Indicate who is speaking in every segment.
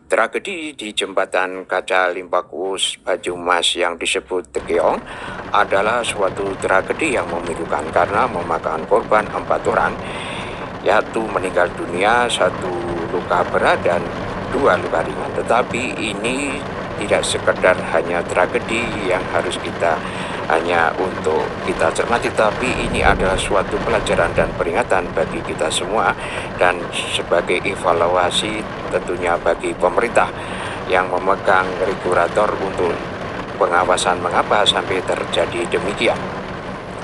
Speaker 1: Tragedi di jembatan kaca Limpakus Banyumas yang disebut Tekeong adalah suatu tragedi yang memilukan karena memakan korban 4 orang, yaitu meninggal dunia, 1 luka berat dan 2 luka ringan. Tetapi ini tidak sekedar hanya tragedi yang harus kita hanya untuk kita cermati, tapi ini adalah suatu pelajaran dan peringatan bagi kita semua dan sebagai evaluasi tentunya bagi pemerintah yang memegang regulator untuk pengawasan mengapa sampai terjadi demikian.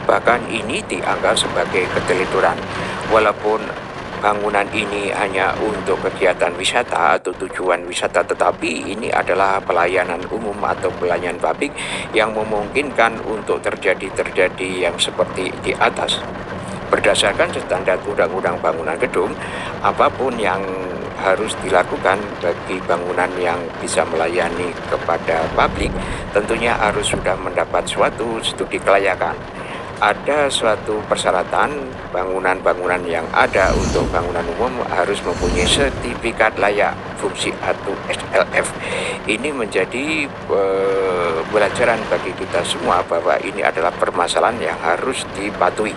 Speaker 1: Bahkan ini dianggap sebagai keteledoran, walaupun bangunan ini hanya untuk kegiatan wisata atau tujuan wisata, tetapi ini adalah pelayanan umum atau pelayanan publik yang memungkinkan untuk terjadi yang seperti di atas. Berdasarkan standar undang-undang bangunan gedung, apapun yang harus dilakukan bagi bangunan yang bisa melayani kepada publik tentunya harus sudah mendapat suatu studi kelayakan. Ada suatu persyaratan bangunan-bangunan yang ada untuk bangunan umum harus mempunyai sertifikat layak fungsi atau SLF. Ini menjadi pelajaran bagi kita semua bahwa ini adalah permasalahan yang harus dipatuhi.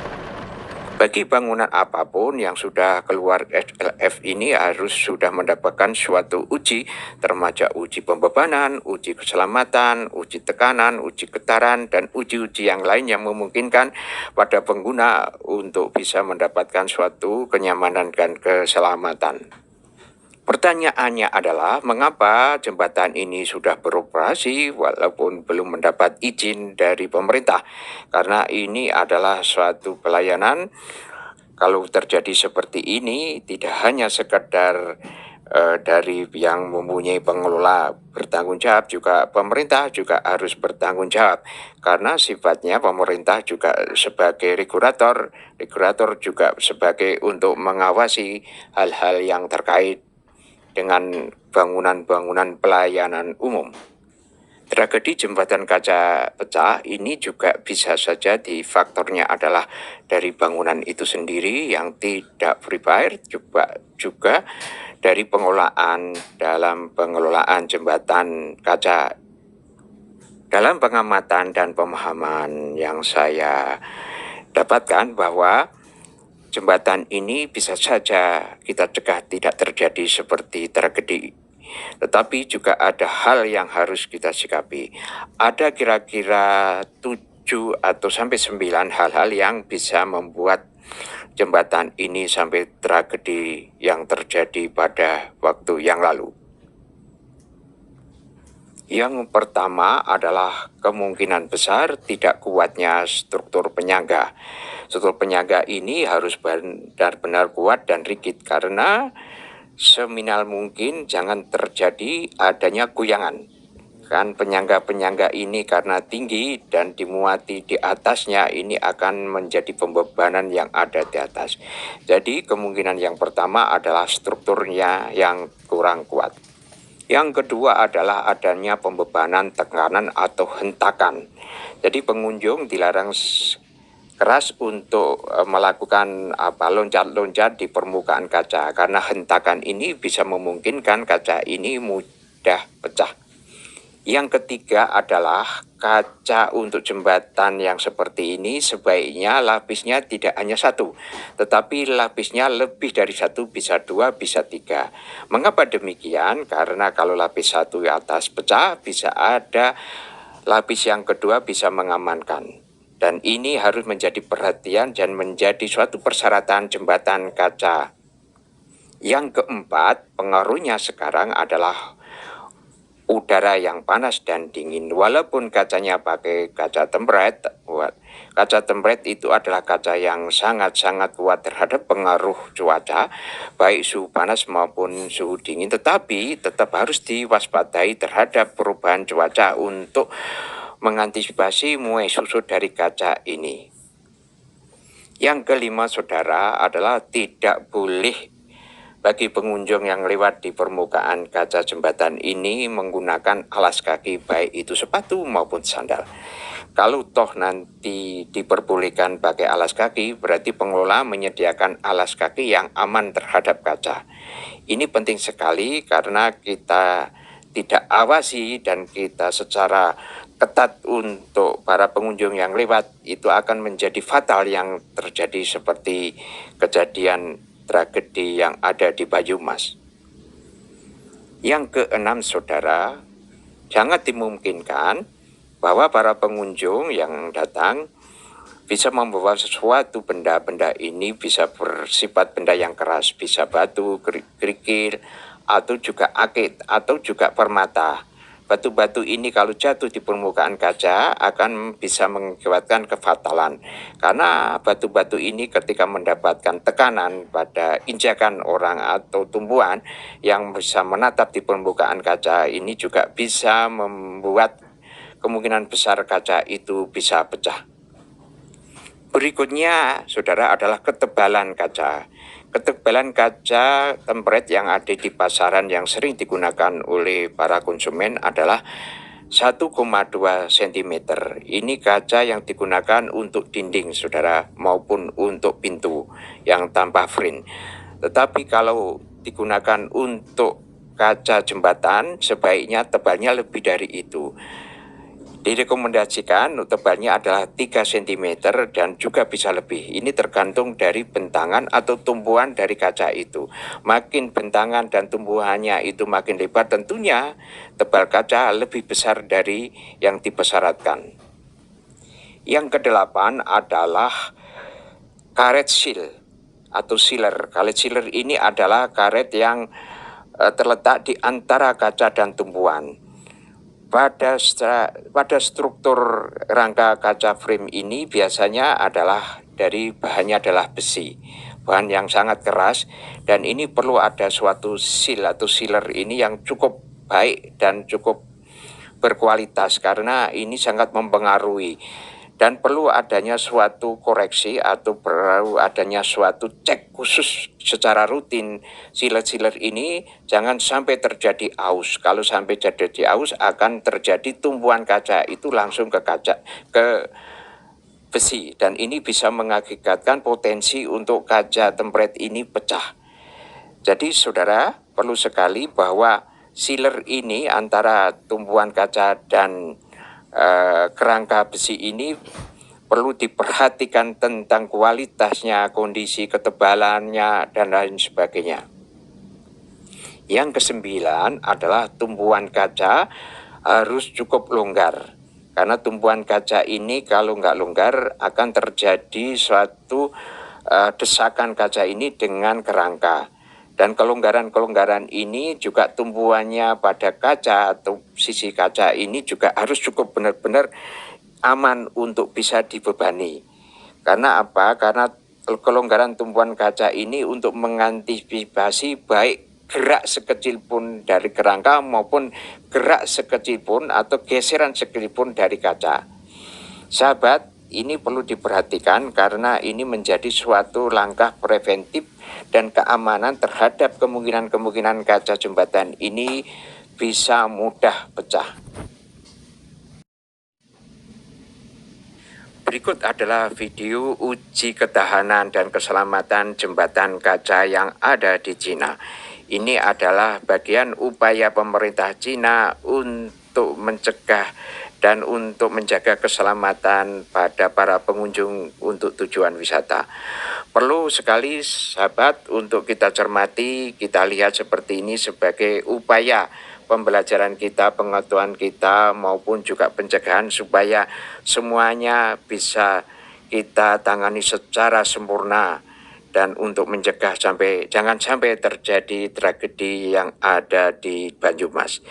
Speaker 1: Bagi bangunan apapun yang sudah keluar SLF ini harus sudah mendapatkan suatu uji, termasuk uji pembebanan, uji keselamatan, uji tekanan, uji getaran, dan uji-uji yang lain yang memungkinkan pada pengguna untuk bisa mendapatkan suatu kenyamanan dan keselamatan. Pertanyaannya adalah mengapa jembatan ini sudah beroperasi walaupun belum mendapat izin dari pemerintah? Karena ini adalah suatu pelayanan. Kalau terjadi seperti ini tidak hanya sekedar dari yang mempunyai pengelola bertanggung jawab, juga pemerintah juga harus bertanggung jawab karena sifatnya pemerintah juga sebagai regulator juga sebagai untuk mengawasi hal-hal yang terkait dengan bangunan-bangunan pelayanan umum. Tragedi jembatan kaca pecah ini juga bisa saja di faktornya adalah dari bangunan itu sendiri yang tidak prepared, juga dari dalam pengelolaan jembatan kaca. Dalam pengamatan dan pemahaman yang saya dapatkan bahwa jembatan ini bisa saja kita cegah tidak terjadi seperti tragedi. Tetapi juga ada hal yang harus kita sikapi. Ada kira-kira 7 atau sampai 9 hal-hal yang bisa membuat jembatan ini sampai tragedi yang terjadi pada waktu yang lalu. Yang pertama adalah kemungkinan besar tidak kuatnya struktur penyangga. Struktur penyangga ini harus benar-benar kuat dan rigid karena seminimal mungkin jangan terjadi adanya goyangan. Kan penyangga-penyangga ini karena tinggi dan dimuati di atasnya ini akan menjadi pembebanan yang ada di atas. Jadi kemungkinan yang pertama adalah strukturnya yang kurang kuat. Yang kedua adalah adanya pembebanan tekanan atau hentakan. Jadi pengunjung dilarang keras untuk melakukan loncat-loncat di permukaan kaca karena hentakan ini bisa memungkinkan kaca ini mudah pecah. Yang ketiga adalah kaca untuk jembatan yang seperti ini sebaiknya lapisnya tidak hanya 1, tetapi lapisnya lebih dari 1, bisa 2, bisa 3. Mengapa demikian? Karena kalau lapis 1 di atas pecah, bisa ada lapis yang kedua bisa mengamankan. Dan ini harus menjadi perhatian dan menjadi suatu persyaratan jembatan kaca. Yang keempat, pengaruhnya sekarang adalah udara yang panas dan dingin. Walaupun kacanya pakai kaca tempret, kaca tempret itu adalah kaca yang sangat-sangat kuat terhadap pengaruh cuaca, baik suhu panas maupun suhu dingin, tetapi tetap harus diwaspadai terhadap perubahan cuaca untuk mengantisipasi muai susut dari kaca ini. Yang kelima, saudara, adalah tidak boleh bagi pengunjung yang lewat di permukaan kaca jembatan ini menggunakan alas kaki, baik itu sepatu maupun sandal. Kalau toh nanti diperbolehkan pakai alas kaki, berarti pengelola menyediakan alas kaki yang aman terhadap kaca. Ini penting sekali karena kita tidak awasi dan kita secara ketat untuk para pengunjung yang lewat, itu akan menjadi fatal yang terjadi seperti kejadian tragedi yang ada di Banyumas. Yang keenam, saudara, sangat dimungkinkan bahwa para pengunjung yang datang bisa membawa sesuatu benda-benda ini, bisa bersifat benda yang keras, bisa batu, kerikil, atau juga akit, atau juga permata. Batu-batu ini kalau jatuh di permukaan kaca akan bisa mengakibatkan kefatalan. Karena batu-batu ini ketika mendapatkan tekanan pada injakan orang atau tumbuhan yang bisa menatap di permukaan kaca ini juga bisa membuat kemungkinan besar kaca itu bisa pecah. Berikutnya, saudara, adalah ketebalan kaca. Ketebalan kaca tempret yang ada di pasaran yang sering digunakan oleh para konsumen adalah 1,2 cm. Ini kaca yang digunakan untuk dinding, saudara, maupun untuk pintu yang tanpa frame. Tetapi kalau digunakan untuk kaca jembatan, sebaiknya tebalnya lebih dari itu. Direkomendasikan tebalnya adalah 3 cm dan juga bisa lebih. Ini tergantung dari bentangan atau tumbuhan dari kaca itu. Makin bentangan dan tumbuhannya itu makin lebar, tentunya tebal kaca lebih besar dari yang dipersyaratkan. Yang kedelapan adalah karet seal atau sealer. Karet sealer ini adalah karet yang terletak di antara kaca dan tumbuhan. Pada struktur rangka kaca frame ini biasanya bahannya adalah besi, bahan yang sangat keras, dan ini perlu ada suatu seal atau sealer ini yang cukup baik dan cukup berkualitas karena ini sangat mempengaruhi. Dan perlu adanya suatu koreksi atau perlu adanya suatu cek khusus secara rutin. Sealer-sealer ini jangan sampai terjadi aus. Kalau sampai terjadi aus akan terjadi tumbuhan kaca itu langsung ke besi. Dan ini bisa mengakibatkan potensi untuk kaca tempret ini pecah. Jadi saudara perlu sekali bahwa sealer ini antara tumbuhan kaca dan kerangka besi ini perlu diperhatikan tentang kualitasnya, kondisi ketebalannya, dan lain sebagainya. Yang kesembilan adalah tumbuhan kaca harus cukup longgar. Karena tumbuhan kaca ini kalau nggak longgar akan terjadi suatu desakan kaca ini dengan kerangka. Dan kelonggaran-kelonggaran ini juga tumbuhannya pada kaca atau sisi kaca ini juga harus cukup benar-benar aman untuk bisa dibebani. Karena apa? Karena kelonggaran tumbuhan kaca ini untuk mengantisipasi baik gerak sekecil pun dari kerangka maupun gerak sekecil pun atau geseran sekecil pun dari kaca. Sahabat, ini perlu diperhatikan karena ini menjadi suatu langkah preventif dan keamanan terhadap kemungkinan-kemungkinan kaca jembatan ini bisa mudah pecah. Berikut adalah video uji ketahanan dan keselamatan jembatan kaca yang ada di Cina. Ini adalah bagian upaya pemerintah Cina untuk mencegah dan untuk menjaga keselamatan pada para pengunjung untuk tujuan wisata. Perlu sekali sahabat untuk kita cermati, kita lihat seperti ini sebagai upaya pembelajaran kita, pengetahuan kita maupun juga pencegahan supaya semuanya bisa kita tangani secara sempurna dan untuk mencegah jangan sampai terjadi tragedi yang ada di Banyumas.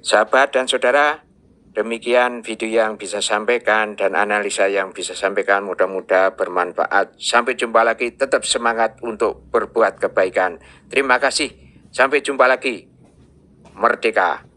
Speaker 1: Sahabat dan saudara, demikian video yang bisa sampaikan dan analisa yang bisa sampaikan, mudah-mudahan bermanfaat. Sampai jumpa lagi, tetap semangat untuk berbuat kebaikan. Terima kasih, sampai jumpa lagi. Merdeka!